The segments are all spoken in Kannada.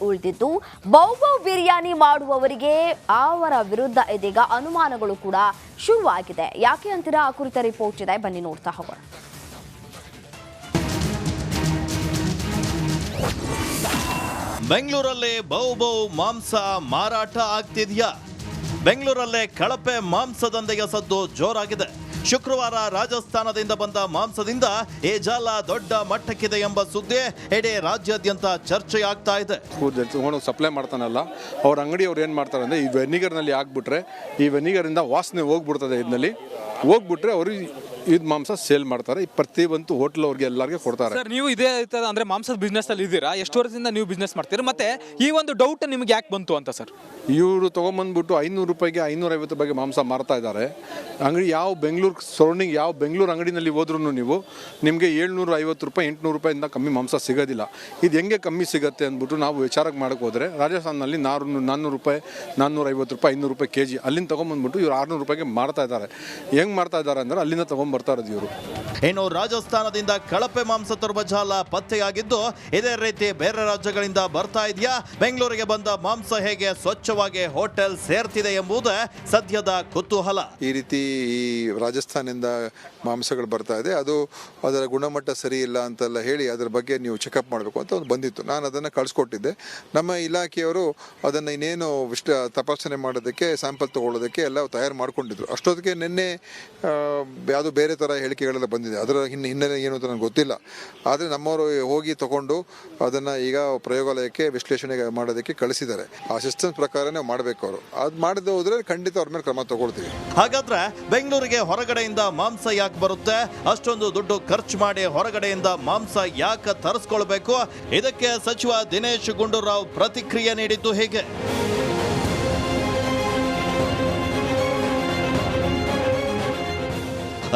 ಉಳಿದಿದ್ದು ಬೌಬೌ ಬಿರಿಯಾನಿ ಮಾಡುವವರಿಗೆ ಅವರ ವಿರುದ್ಧ ಇದೀಗ ಅನುಮಾನಗಳು ಕೂಡ ಶುರುವಾಗಿದೆ. ಯಾಕೆ ಅಂತೀರಾ? ಆ ಕುರಿತ ರಿಪೋರ್ಟ್ ಇದೆ, ಬನ್ನಿ ನೋಡ್ತಾ ಹೋಗೋಣ. ಬೆಂಗಳೂರಲ್ಲಿ ಬೌಬೌ ಮಾಂಸ ಮಾರಾಟ ಆಗ್ತಿದೆಯಾ? ಬೆಂಗಳೂರಲ್ಲೇ ಕಳಪೆ ಮಾಂಸದಂಧೆಯ ಸದ್ದು ಜೋರಾಗಿದೆ. ಶುಕ್ರವಾರ ರಾಜಸ್ಥಾನದಿಂದ ಬಂದ ಮಾಂಸದಿಂದ ಈ ಜಾಲ ದೊಡ್ಡ ಮಟ್ಟಕ್ಕಿದೆ ಎಂಬ ಸುದ್ದಿ ಇಡೀ ರಾಜ್ಯಾದ್ಯಂತ ಚರ್ಚೆಯಾಗ್ತಾ ಇದೆ. ಸಪ್ಲೈ ಮಾಡ್ತಾನಲ್ಲ ಅವ್ರ ಅಂಗಡಿಯವ್ರು ಏನು ಮಾಡ್ತಾರೆ ಅಂದರೆ ಈ ವೆನಿಗರ್ನಲ್ಲಿ ಹಾಕ್ಬಿಟ್ರೆ ಈ ವೆನಿಗರಿಂದ ವಾಸನೆ ಹೋಗ್ಬಿಡ್ತದೆ. ಇದರಲ್ಲಿ ಹೋಗ್ಬಿಟ್ರೆ ಅವರು ಇದು ಮಾಂಸ ಸೇಲ್ ಮಾಡ್ತಾರೆ. ಪ್ರತಿಯೊಂದು ಹೋಟ್ಲ್ ಅವ್ರಿಗೆ ಎಲ್ಲರಿಗೆ ಕೊಡ್ತಾರೆ. ಸರ್, ನೀವು ಇದೇ ಅಂದರೆ ಮಾಂಸದ ಬಿಸ್ನೆಸ್ ಅಲ್ಲಿ ಇದ್ದೀರಾ, ಎಷ್ಟು ವರ್ಷದಿಂದ ನೀವು ಬಿಸ್ನೆಸ್ ಮಾಡ್ತೀರಾ? ಮತ್ತೆ ಈ ಒಂದು ಡೌಟ್ ನಿಮ್ಗೆ ಯಾಕೆ ಬಂತು ಅಂತ ಸರ್? ಇವರು ತೊಗೊಂಬಂದ್ಬಿಟ್ಟು 500 ರೂಪಾಯಿಗೆ 550 ರೂಪಾಯಿಗೆ ಮಾಂಸ ಮಾರ್ತಾ ಇದ್ದಾರೆ. ಅಂಗಡಿ ಯಾವ ಬೆಂಗಳೂರು ಸರೌಂಡಿಂಗ್ ಯಾವ ಬೆಂಗಳೂರು ಅಂಗಡಿನಲ್ಲಿ ಹೋದ್ರೂ ನೀವು ನಿಮಗೆ 750 ರೂಪಾಯಿ 800 ರೂಪಾಯಿಂದ ಕಮ್ಮಿ ಮಾಂಸ ಸಿಗೋದಿಲ್ಲ. ಇದು ಹೆಂಗೆ ಕಮ್ಮಿ ಸಿಗುತ್ತೆ ಅಂದ್ಬಿಟ್ಟು ನಾವು ವಿಚಾರಕ್ಕೆ ಮಾಡೋಕ್ಕೆ ಹೋದರೆ ರಾಜಸ್ಥಾನದಲ್ಲಿ 400 ರೂಪಾಯಿ 450 ರೂಪಾಯಿ 500 ರೂಪಾಯಿ ಕೆಜಿ ಅಲ್ಲಿಂದ ತೊಗೊಂಬಂದ್ಬಿಟ್ಟು ಇವರು 600 ರೂಪಾಯಿಗೆ ಮಾರ್ತಾ ಇದ್ದಾರೆ. ಹೆಂಗೆ ಮಾರ್ತಾ ಇದ್ದಾರೆ ಅಂದರೆ ಅಲ್ಲಿಂದ ತೊಗೊಂಡ್ಬರ್ತಾ ಇರೋದು ಇವರು. ಇನ್ನು ರಾಜಸ್ಥಾನದಿಂದ ಕಳಪೆ ಮಾಂಸ ತರುವ ಜಾಲ ಪತ್ತೆಯಾಗಿದ್ದು ಇದೇ ರೀತಿ ಬೇರೆ ರಾಜ್ಯಗಳಿಂದ ಬರ್ತಾ ಇದೆಯಾ? ಬೆಂಗಳೂರಿಗೆ ಬಂದ ಮಾಂಸ ಹೇಗೆ ಸ್ವಚ್ಛವಾಗಿ ಹೋಟೆಲ್ ಸೇರ್ತಿದೆ ಎಂಬುದೇ ಸದ್ಯದ ಕುತೂಹಲ. ಈ ರೀತಿ ಈ ರಾಜಸ್ಥಾನದಿಂದ ಮಾಂಸಗಳು ಬರ್ತಾ ಇದೆ, ಅದು ಅದರ ಗುಣಮಟ್ಟ ಸರಿ ಇಲ್ಲ ಅಂತೆಲ್ಲ ಹೇಳಿ ಅದರ ಬಗ್ಗೆ ನೀವು ಚೆಕಪ್ ಮಾಡಬೇಕು ಅಂತ ಒಂದು ಬಂದಿತ್ತು. ನಾನು ಅದನ್ನು ಕಳಿಸ್ಕೊಟ್ಟಿದ್ದೆ. ನಮ್ಮ ಇಲಾಖೆಯವರು ಅದನ್ನು ಇನ್ನೇನು ತಪಾಸಣೆ ಮಾಡೋದಕ್ಕೆ ಸ್ಯಾಂಪಲ್ ತೊಗೊಳ್ಳೋದಕ್ಕೆ ಎಲ್ಲ ತಯಾರು ಮಾಡ್ಕೊಂಡಿದ್ರು. ಅಷ್ಟೊತ್ತಿಗೆ ನಿನ್ನೆ ಯಾವುದೋ ಬೇರೆ ಥರ ಹೇಳಿಕೆಗಳೆಲ್ಲ ಬಂದಿದೆ. ಅದರ ಹಿನ್ನೆಲೆ ಏನು ಅಂತ ನನಗೆ ಗೊತ್ತಿಲ್ಲ. ಆದರೆ ನಮ್ಮವರು ಹೋಗಿ ತಗೊಂಡು ಅದನ್ನು ಈಗ ಪ್ರಯೋಗಾಲಯಕ್ಕೆ ವಿಶ್ಲೇಷಣೆ ಮಾಡೋದಕ್ಕೆ ಕಳಿಸಿದ್ದಾರೆ. ಆ ಸಿಸ್ಟಮ್ಸ್ ಪ್ರಕಾರನೇ ಮಾಡಬೇಕು. ಅವರು ಅದು ಮಾಡದೆ ಹೋದರೆ ಖಂಡಿತ ಅವ್ರ ಮೇಲೆ ಕ್ರಮ ತಗೊಳ್ತೀವಿ. ಹಾಗಾದ್ರೆ ಬೆಂಗಳೂರಿಗೆ ಹೊರಗಡೆಯಿಂದ ಮಾಂಸ ಯಾಕೆ ಬರುತ್ತೆ? ಅಷ್ಟೊಂದು ದುಡ್ಡು ಖರ್ಚು ಮಾಡಿ ಹೊರಗಡೆಯಿಂದ ಮಾಂಸ ಯಾಕೆ ತರಿಸ್ಕೊಳ್ಬೇಕು? ಇದಕ್ಕೆ ಸಚಿವ ದಿನೇಶ್ ಗುಂಡೂರಾವ್ ಪ್ರತಿಕ್ರಿಯೆ ನೀಡಿದ್ದು ಹೇಗೆ?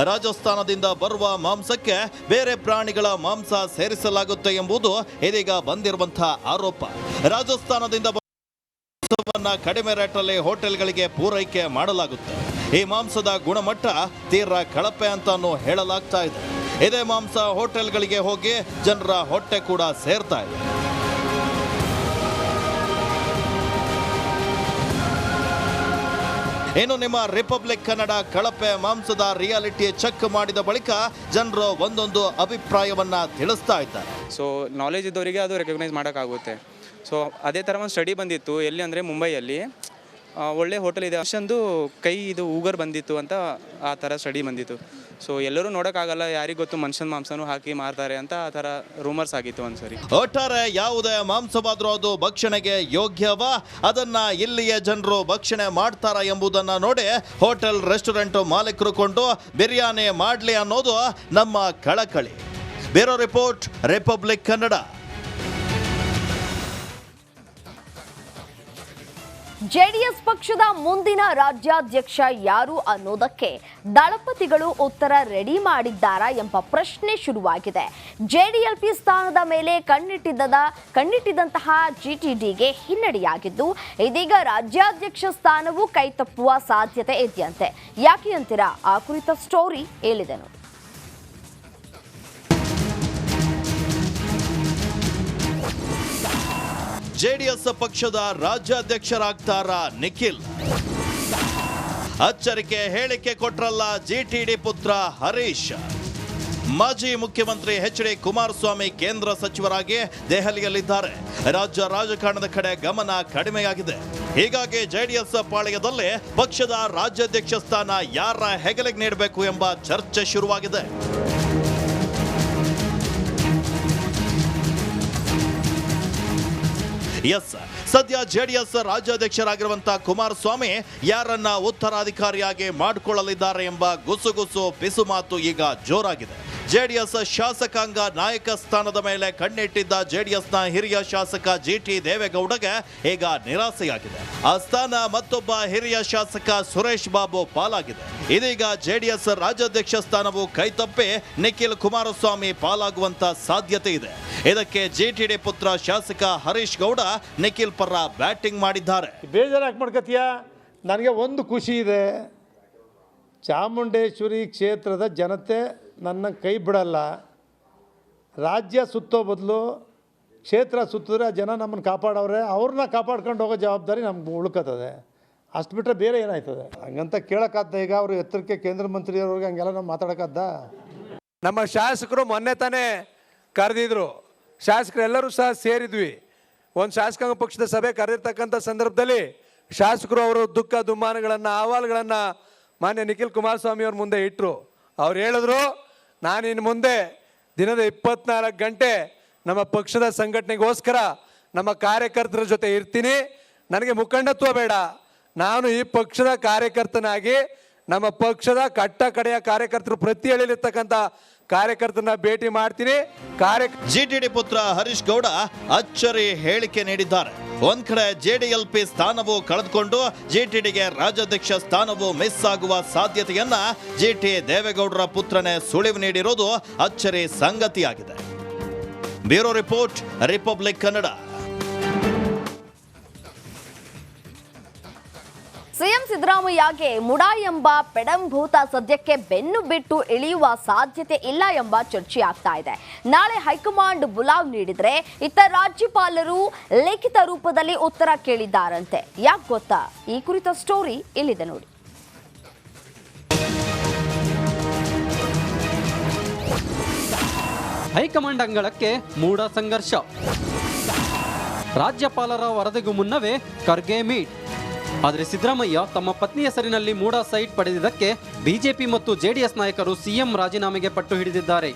ರಾಜಸ್ಥಾನದಿಂದ ಬರುವ ಮಾಂಸಕ್ಕೆ ಬೇರೆ ಪ್ರಾಣಿಗಳ ಮಾಂಸ ಸೇರಿಸಲಾಗುತ್ತೆ ಎಂಬುದು ಇದೀಗ ಬಂದಿರುವಂತಹ ಆರೋಪ. ರಾಜಸ್ಥಾನದಿಂದ ಮಾಂಸವನ್ನ ಕಡಿಮೆ ರೇಟಲ್ಲಿ ಹೋಟೆಲ್ಗಳಿಗೆ ಪೂರೈಕೆ ಮಾಡಲಾಗುತ್ತೆ. ಈ ಮಾಂಸದ ಗುಣಮಟ್ಟ ತೀರಾ ಕಳಪೆ ಅಂತಾನು ಹೇಳಲಾಗ್ತಾ ಇದೆ. ಇದೇ ಮಾಂಸ ಹೋಟೆಲ್ಗಳಿಗೆ ಹೋಗಿ ಜನರ ಹೊಟ್ಟೆ ಕೂಡ ಸೇರ್ತಾ ಇದೆ. ಇನ್ನು ನಿಮ್ಮ ರಿಪಬ್ಲಿಕ್ ಕನ್ನಡ ಕಳಪೆ ಮಾಂಸದ ರಿಯಾಲಿಟಿ ಚೆಕ್ ಮಾಡಿದ ಬಳಿಕ ಜನರು ಒಂದೊಂದು ಅಭಿಪ್ರಾಯವನ್ನ ತಿಳಿಸ್ತಾ ಇದ್ದಾರೆ. ಸೊ ನಾಲೆಜ್ ಇದ್ದವರಿಗೆ ಅದು ರೆಕಗ್ನೈಸ್ ಮಾಡೋಕ್ಕಾಗುತ್ತೆ. ಸೊ ಅದೇ ಥರ ಒಂದು ಸ್ಟಡಿ ಬಂದಿತ್ತು. ಎಲ್ಲಿ ಅಂದರೆ ಮುಂಬೈಯಲ್ಲಿ ಒಳ್ಳೆ ಹೋಟೆಲ್ ಇದೆ, ಅಷ್ಟೊಂದು ಕೈ ಇದು ಊಗರ್ ಬಂದಿತ್ತು ಅಂತ ಆ ಥರ ಸ್ಟಡಿ ಬಂದಿತ್ತು. ಸೊ ಎಲ್ಲರೂ ನೋಡೋಕ್ಕಾಗಲ್ಲ, ಯಾರಿಗೆ ಗೊತ್ತು ಮನುಷ್ಯನ ಮಾಂಸನೂ ಹಾಕಿ ಮಾರ್ತಾರೆ ಅಂತ ಆ ಥರ ರೂಮರ್ಸ್ ಆಗಿತ್ತು ಒಂದ್ಸರಿ. ಒಟ್ಟಾರೆ ಯಾವುದೇ ಮಾಂಸವಾದರೂ ಅದು ಭಕ್ಷಣೆಗೆ ಯೋಗ್ಯವಾ? ಅದನ್ನ ಇಲ್ಲಿಯ ಜನರು ಭಕ್ಷಣೆ ಮಾಡ್ತಾರಾ ಎಂಬುದನ್ನ ನೋಡಿ ಹೋಟೆಲ್ ರೆಸ್ಟೋರೆಂಟ್ ಮಾಲೀಕರು ಕೊಂಡು ಬಿರಿಯಾನಿ ಮಾಡಲಿ ಅನ್ನೋದು ನಮ್ಮ ಕಳಕಳಿ. Bureau report, Republic Kannada. JDS ಪಕ್ಷದ ಮುಂದಿನ ರಾಜ್ಯಾಧ್ಯಕ್ಷ ಯಾರು ಅನ್ನೋದಕ್ಕೆ ದಳಪತಿಗಳು ಉತ್ತರ ರೆಡಿ ಮಾಡಿದ್ದಾರಾ ಎಂಬ ಪ್ರಶ್ನೆ ಶುರುವಾಗಿದೆ. ಜೆಡಿಎಲ್ಪಿ ಸ್ಥಾನದ ಮೇಲೆ ಕಣ್ಣಿಟ್ಟಿದ್ದಂತಹ ಜಿಟಿಡಿಗೆ ಹಿನ್ನಡೆಯಾಗಿದ್ದು ಇದೀಗ ರಾಜ್ಯಾಧ್ಯಕ್ಷ ಸ್ಥಾನವೂ ಕೈತಪ್ಪುವ ಸಾಧ್ಯತೆ ಇದೆಯಂತೆ. ಯಾಕೆ ಅಂತೀರಾ? ಆ ಕುರಿತ ಸ್ಟೋರಿ ಹೇಳಿದೆ ನೋಡಿ. ಜೆಡಿಎಸ್ ಪಕ್ಷದ ರಾಜ್ಯಾಧ್ಯಕ್ಷರಾಗ್ತಾರ ನಿಖಿಲ್? ಅಚ್ಚರಿಕೆ ಹೇಳಿಕೆ ಕೊಟ್ರಲ್ಲ ಜಿಟಿಡಿ ಪುತ್ರ ಹರೀಶ್. ಮಾಜಿ ಮುಖ್ಯಮಂತ್ರಿ ಎಚ್.ಡಿ. ಕುಮಾರಸ್ವಾಮಿ ಕೇಂದ್ರ ಸಚಿವರಾಗಿ ದೆಹಲಿಯಲ್ಲಿದ್ದಾರೆ. ರಾಜ್ಯ ರಾಜಕಾರಣದ ಕಡೆ ಗಮನ ಕಡಿಮೆಯಾಗಿದೆ. ಹೀಗಾಗಿ ಜೆಡಿಎಸ್ ಪಾಳೆಯದಲ್ಲಿ ಪಕ್ಷದ ರಾಜ್ಯಾಧ್ಯಕ್ಷ ಸ್ಥಾನ ಯಾರ ಹೆಗಲಿಗೆ ನೀಡಬೇಕು ಎಂಬ ಚರ್ಚೆ ಶುರುವಾಗಿದೆ. ಎಸ್, ಸದ್ಯ ಜೆಡಿಎಸ್ ರಾಜ್ಯಾಧ್ಯಕ್ಷರಾಗಿರುವಂತಹ ಕುಮಾರಸ್ವಾಮಿ ಯಾರನ್ನ ಉತ್ತರಾಧಿಕಾರಿಯಾಗಿ ಮಾಡಿಕೊಳ್ಳಲಿದ್ದಾರೆ ಎಂಬ ಗುಸುಗುಸು ಪಿಸುಮಾತು ಈಗ ಜೋರಾಗಿದೆ. ಜೆಡಿಎಸ್ ಶಾಸಕಾಂಗ ನಾಯಕ ಸ್ಥಾನದ ಮೇಲೆ ಕಣ್ಣಿಟ್ಟಿದ್ದ ಜೆಡಿಎಸ್ನ ಹಿರಿಯ ಶಾಸಕ ಜಿಟಿ ದೇವೇಗೌಡಗೆ ಈಗ ನಿರಾಸೆಯಾಗಿದೆ. ಆ ಸ್ಥಾನ ಮತ್ತೊಬ್ಬ ಹಿರಿಯ ಶಾಸಕ ಸುರೇಶ್ ಬಾಬು ಪಾಲಾಗಿದೆ. ಇದೀಗ ಜೆಡಿಎಸ್ ರಾಜ್ಯಾಧ್ಯಕ್ಷ ಸ್ಥಾನವು ಕೈತಪ್ಪಿ ನಿಖಿಲ್ ಕುಮಾರಸ್ವಾಮಿ ಪಾಲಾಗುವಂತ ಸಾಧ್ಯತೆ ಇದೆ. ಇದಕ್ಕೆ ಜಿಟಿಡಿ ಪುತ್ರ ಶಾಸಕ ಹರೀಶ್ ಗೌಡ ನಿಖಿಲ್ ಪರ ಬ್ಯಾಟಿಂಗ್ ಮಾಡಿದ್ದಾರೆ. ಬೇಜಾರಾಗಿ ಮಾಡ್ಕತ್ತೀಯ? ನನಗೆ ಒಂದು ಖುಷಿ ಇದೆ, ಚಾಮುಂಡೇಶ್ವರಿ ಕ್ಷೇತ್ರದ ಜನತೆ ನನ್ನ ಕೈ ಬಿಡಲ್ಲ. ರಾಜ್ಯ ಸುತ್ತೋ ಬದಲು ಕ್ಷೇತ್ರ ಸುತ್ತಿದ್ರೆ ಜನ ನಮ್ಮನ್ನು ಕಾಪಾಡವ್ರೆ, ಅವ್ರನ್ನ ಕಾಪಾಡ್ಕೊಂಡು ಹೋಗೋ ಜವಾಬ್ದಾರಿ ನಮ್ಗೆ ಉಳ್ಕತ್ತದೆ. ಅಷ್ಟು ಬಿಟ್ಟರೆ ಬೇರೆ ಏನಾಯ್ತದೆ? ಹಂಗಂತ ಕೇಳೋಕ್ಕಾದ ಈಗ ಅವರು ಎತ್ತರಕ್ಕೆ ಕೇಂದ್ರ ಮಂತ್ರಿಯವ್ರಿಗೆ ಹಂಗೆಲ್ಲ ನಾವು ಮಾತಾಡೋಕ್ಕಾದ? ನಮ್ಮ ಶಾಸಕರು ಮೊನ್ನೆ ತಾನೇ ಕರೆದಿದ್ರು, ಶಾಸಕರೆಲ್ಲರೂ ಸಹ ಸೇರಿದ್ವಿ. ಒಂದು ಶಾಸಕಾಂಗ ಪಕ್ಷದ ಸಭೆ ಕರೆದಿರ್ತಕ್ಕಂಥ ಸಂದರ್ಭದಲ್ಲಿ ಶಾಸಕರು ಅವರು ದುಃಖ ದುಮ್ಮಾನಗಳನ್ನು ಅಹವಾಲುಗಳನ್ನು ಮಾನ್ಯ ನಿಖಿಲ್ ಕುಮಾರಸ್ವಾಮಿ ಅವ್ರ ಮುಂದೆ ಇಟ್ಟರು. ಅವ್ರು ಹೇಳಿದ್ರು, ನಾನು ಇನ್ನು ಮುಂದೆ ದಿನದ 24 ಗಂಟೆ ನಮ್ಮ ಪಕ್ಷದ ಸಂಘಟನೆಗೋಸ್ಕರ ನಮ್ಮ ಕಾರ್ಯಕರ್ತರ ಜೊತೆ ಇರ್ತೀನಿ. ನನಗೆ ಮುಖಂಡತ್ವ ಬೇಡ, ನಾನು ಈ ಪಕ್ಷದ ಕಾರ್ಯಕರ್ತನಾಗಿ ನಮ್ಮ ಪಕ್ಷದ ಕಟ್ಟ ಕಡೆಯ ಕಾರ್ಯಕರ್ತರು ಪ್ರತಿ ಹಳ್ಳಿಲಿರ್ತಕ್ಕಂಥ ಕಾರ್ಯಕರ್ತರನ್ನ ಭೇಟಿ ಮಾಡ್ತೀನಿ. ಜಿಟಿಡಿ ಪುತ್ರ ಹರೀಶ್ ಗೌಡ ಅಚ್ಚರಿ ಹೇಳಿಕೆ ನೀಡಿದ್ದಾರೆ. ಒಂದ್ ಕಡೆ ಜೆಡಿಎಲ್ಪಿ ಸ್ಥಾನವು ಕಳೆದುಕೊಂಡು ಜಿಟಿಡಿಗೆ ರಾಜ್ಯಾಧ್ಯಕ್ಷ ಸ್ಥಾನವು ಮಿಸ್ ಆಗುವ ಸಾಧ್ಯತೆಯನ್ನ ಜಿಟಿ ದೇವೇಗೌಡರ ಪುತ್ರನೇ ಸುಳಿವು ನೀಡಿರೋದು ಅಚ್ಚರಿ ಸಂಗತಿಯಾಗಿದೆ. Bureau report, Republic Kannada. CM ಸಿದ್ದರಾಮಯ್ಯಗೆ ಮುಡಾ ಎಂಬ ಪೆಡಂಭೂತ ಸದ್ಯಕ್ಕೆ ಬೆನ್ನು ಬಿಟ್ಟು ಇಳಿಯುವ ಸಾಧ್ಯತೆ ಇಲ್ಲ ಎಂಬ ಚರ್ಚೆ ಆಗ್ತಾ ಇದೆ. ನಾಳೆ ಹೈಕಮಾಂಡ್ ಬುಲಾವ್ ನೀಡಿದ್ರೆ ಇತ್ತ ರಾಜ್ಯಪಾಲರು ಲಿಖಿತ ರೂಪದಲ್ಲಿ ಉತ್ತರ ಕೇಳಿದ್ದಾರಂತೆ. ಯಾಕೆ ಗೊತ್ತಾ? ಈ ಕುರಿತ ಸ್ಟೋರಿ ಇಲ್ಲಿದೆ ನೋಡಿ. ಹೈಕಮಾಂಡ್ ಅಂಗಳಕ್ಕೆ ಮೂಡ ಸಂಘರ್ಷ. ರಾಜ್ಯಪಾಲರ ವರದಿಗೂ ಮುನ್ನವೇ ಖರ್ಗೆ ಮೀಟ್. ಆದರೆ ಸಿದ್ದರಾಮಯ್ಯ ತಮ್ಮ ಪತ್ನಿ ಹೆಸರಿನಲ್ಲಿ ಮೂಡ ಸೈಟ್ ಪಡೆದಿದ್ದಕ್ಕೆ ಬಿಜೆಪಿ ಮತ್ತು ಜೆಡಿಎಸ್ ನಾಯಕರು ಸಿಎಂ ರಾಜೀನಾಮೆಗೆ ಪಟ್ಟು ಹಿಡಿದಿದ್ದಾರೆ.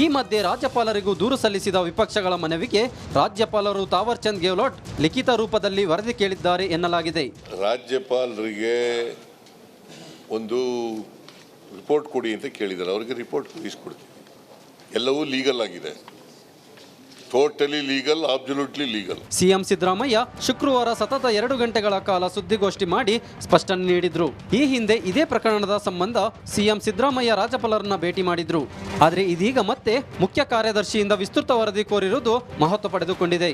ಈ ಮಧ್ಯೆ ರಾಜ್ಯಪಾಲರಿಗೂ ದೂರು ಸಲ್ಲಿಸಿದ ವಿಪಕ್ಷಗಳ ಮನವಿಗೆ ರಾಜ್ಯಪಾಲರು ತಾವರ್ ಚಂದ್ ಗೆಹ್ಲೋಟ್ ಲಿಖಿತ ರೂಪದಲ್ಲಿ ವರದಿ ಕೇಳಿದ್ದಾರೆ ಎನ್ನಲಾಗಿದೆ. ರಾಜ್ಯಪಾಲರಿಗೆ ಒಂದು ರಿಪೋರ್ಟ್ ಕೊಡಿ ಅಂತ ಕೇಳಿದ್ದಾರೆ. ಅವರಿಗೆ ರಿಪೋರ್ಟ್ ಇಸ್ಕೊಡ್ತೀವಿ. ಎಲ್ಲವೂ ಲೀಗಲ್ ಆಗಿದೆ, totally legal, absolutely legal. CM Siddaramaiah ಶುಕ್ರವಾರ ಸತತ 2 ಗಂಟೆಗಳ ಕಾಲ ಸುದ್ದಿಗೋಷ್ಠಿ ಮಾಡಿ ಸ್ಪಷ್ಟನೆ ನೀಡಿದ್ರು. ಈ ಹಿಂದೆ ಇದೇ ಪ್ರಕರಣದ ಸಂಬಂಧ ಸಿಎಂ ಸಿದ್ದರಾಮಯ್ಯ ರಾಜ್ಯಪಾಲರನ್ನ ಭೇಟಿ ಮಾಡಿದ್ರು. ಆದರೆ ಇದೀಗ ಮತ್ತೆ ಮುಖ್ಯ ಕಾರ್ಯದರ್ಶಿಯಿಂದ ವಿಸ್ತೃತ ವರದಿ ಕೋರಿರುವುದು ಮಹತ್ವ ಪಡೆದುಕೊಂಡಿದೆ.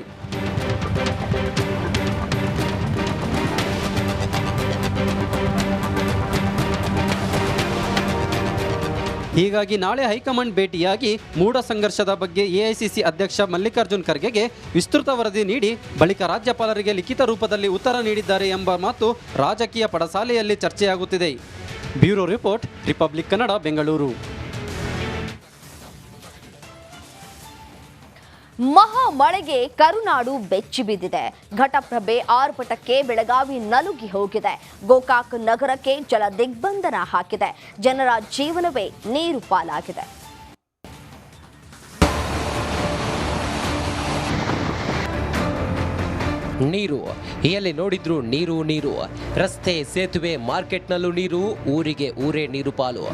ಹೀಗಾಗಿ ನಾಳೆ ಹೈಕಮಾಂಡ್ ಭೇಟಿಯಾಗಿ ಮೂಡ ಸಂಘರ್ಷದ ಬಗ್ಗೆ ಎಐಸಿಸಿ ಅಧ್ಯಕ್ಷ ಮಲ್ಲಿಕಾರ್ಜುನ್ ಖರ್ಗೆಗೆ ವಿಸ್ತೃತ ವರದಿ ನೀಡಿ ಬಳಿಕ ರಾಜ್ಯಪಾಲರಿಗೆ ಲಿಖಿತ ರೂಪದಲ್ಲಿ ಉತ್ತರ ನೀಡಿದ್ದಾರೆ ಎಂಬ ಮಾತು ರಾಜಕೀಯ ಪಡಸಾಲೆಯಲ್ಲಿ ಚರ್ಚೆಯಾಗುತ್ತಿದೆ. Bureau report, Republic Kannada, Bengaluru. ಮಹಾ ಮಳೆಗೆ ಕರುನಾಡು ಬೆಚ್ಚಿ ಬಿದ್ದಿದೆ. ಘಟಪ್ರಭೆ ಆರ್ಭಟಕ್ಕೆ ಬೆಳಗಾವಿ ನಲುಗಿ ಹೋಗಿದೆ. ಗೋಕಾಕ್ ನಗರಕ್ಕೆ ಜಲ ದಿಗ್ಬಂಧನ ಹಾಕಿದೆ. ಜನರ ಜೀವನವೇ ನೀರು ಪಾಲಾಗಿದೆ. ನೀರು ಎಲ್ಲಿ ನೋಡಿದ್ರು ನೀರು ನೀರು. ರಸ್ತೆ, ಸೇತುವೆ, ಮಾರ್ಕೆಟ್ನಲ್ಲೂ ನೀರು. ಊರಿಗೆ ಊರೇ ನೀರು ಪಾಲು.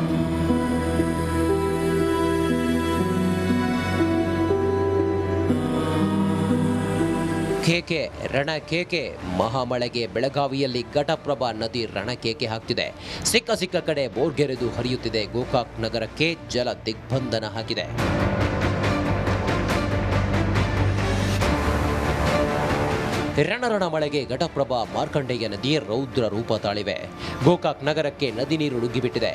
ಕೇಕೆ, ರಣಕೇಕೆ. ಮಹಾಮಳೆಗೆ ಬೆಳಗಾವಿಯಲ್ಲಿ ಘಟಪ್ರಭಾ ನದಿ ರಣಕೇಕೆ ಹಾಕ್ತಿದೆ. ಸಿಕ್ಕ ಕಡೆ ಬೋರ್ಗೆರೆದು ಹರಿಯುತ್ತಿದೆ. ಗೋಕಾಕ್ ನಗರಕ್ಕೆ ಜಲ ದಿಗ್ಬಂಧನ ಹಾಕಿದೆ. ರಣರಣ ಮಳೆಗೆ ಘಟಪ್ರಭಾ ಮಾರ್ಕಂಡೇಯ ನದಿ ರೌದ್ರ ರೂಪ ತಾಳಿವೆ. ಗೋಕಾಕ್ ನಗರಕ್ಕೆ ನದಿ ನೀರು ನುಗ್ಗಿಬಿಟ್ಟಿದೆ.